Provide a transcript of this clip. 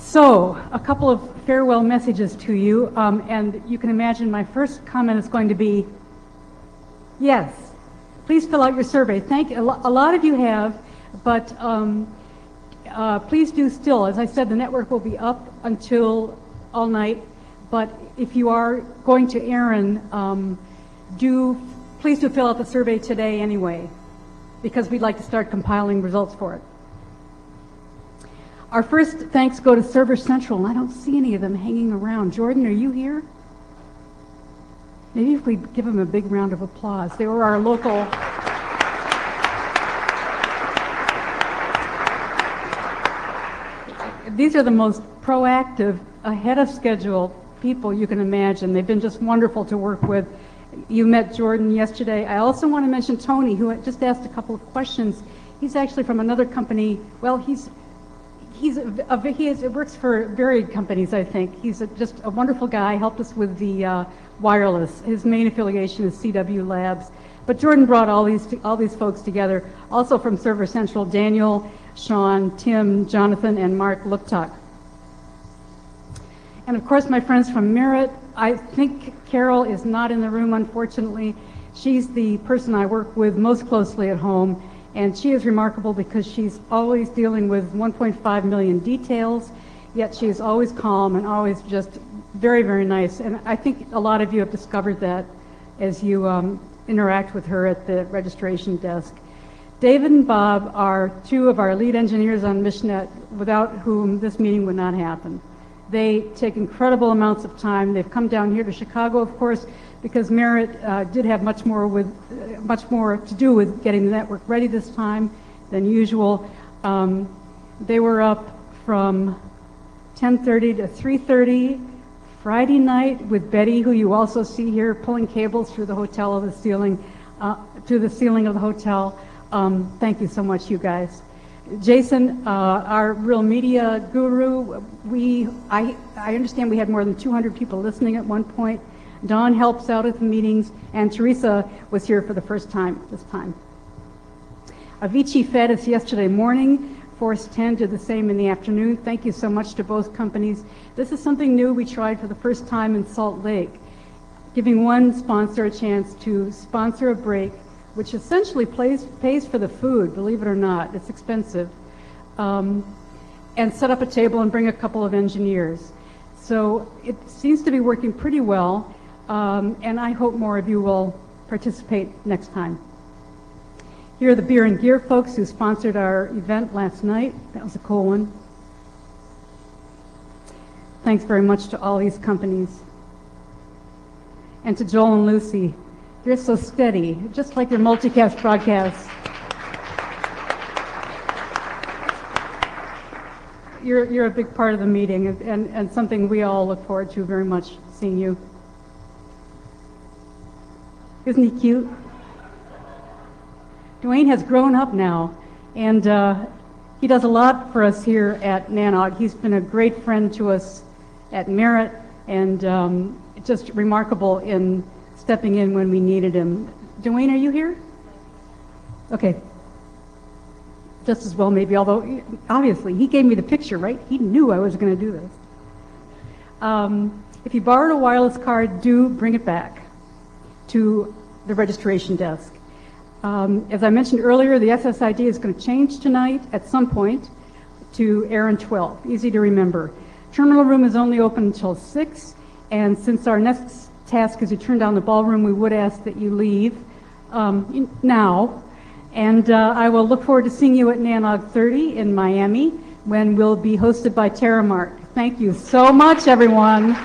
So, a couple of farewell messages to you, and you can imagine my first comment is going to be, yes, please fill out your survey. A lot of you have, but please do still. As I said, the network will be up until all night, but if you are going to Aaron, please do fill out the survey today anyway, because we'd like to start compiling results for it. Our first thanks go to Server Central, and I don't see any of them hanging around. Jordan, are you here? Maybe if we give them a big round of applause. They were our local... These are the most proactive, ahead of schedule people you can imagine. They've been just wonderful to work with. You met Jordan yesterday. I also want to mention Tony, who just asked a couple of questions. He's actually from another company. Well, he works for varied companies, I think. He's just a wonderful guy, helped us with the wireless. His main affiliation is CW Labs. But Jordan brought all these folks together. Also from Server Central, Daniel, Sean, Tim, Jonathan, and Mark Luktuk. And of course, my friends from Merit. I think Carol is not in the room, unfortunately. She's the person I work with most closely at home. And she is remarkable because she's always dealing with 1.5 million details, yet she is always calm and always just very, very nice. And I think a lot of you have discovered that as you interact with her at the registration desk. David and Bob are two of our lead engineers on MishNet, without whom this meeting would not happen. They take incredible amounts of time. They've come down here to Chicago, of course, because Merit did have much more to do with getting the network ready this time than usual. They were up from 10:30 to 3:30 Friday night with Betty, who you also see here, pulling cables through the hotel of the ceiling, through the ceiling of the hotel. Thank you so much, you guys. Jason, our real media guru, I understand we had more than 200 people listening at one point. Dawn helps out at the meetings, and Teresa was here for the first time this time. Avicii fed us yesterday morning. Force 10 did the same in the afternoon. Thank you so much to both companies. This is something new we tried for the first time in Salt Lake, giving one sponsor a chance to sponsor a break, which essentially pays for the food, believe it or not. It's expensive. And set up a table and bring a couple of engineers. So it seems to be working pretty well. And I hope more of you will participate next time. Here are the Beer and Gear folks who sponsored our event last night. That was a cool one. Thanks very much to all these companies. And to Joel and Lucy. You're so steady, just like your multicast broadcasts. You're a big part of the meeting, and something we all look forward to very much, seeing you. Isn't he cute? Dwayne has grown up now, and he does a lot for us here at NANOG. He's been a great friend to us at Merit, and just remarkable in stepping in when we needed him. Dwayne, are you here? Okay. Just as well, maybe, although obviously he gave me the picture, right? He knew I was going to do this. If you borrowed a wireless card, do bring it back to the registration desk. As I mentioned earlier, the SSID is going to change tonight at some point to Aaron 12, easy to remember. Terminal room is only open until 6, and since our next task is to turn down the ballroom, we would ask that you leave now. And I will look forward to seeing you at NANOG 30 in Miami, when we'll be hosted by Terramark. Thank you so much, everyone.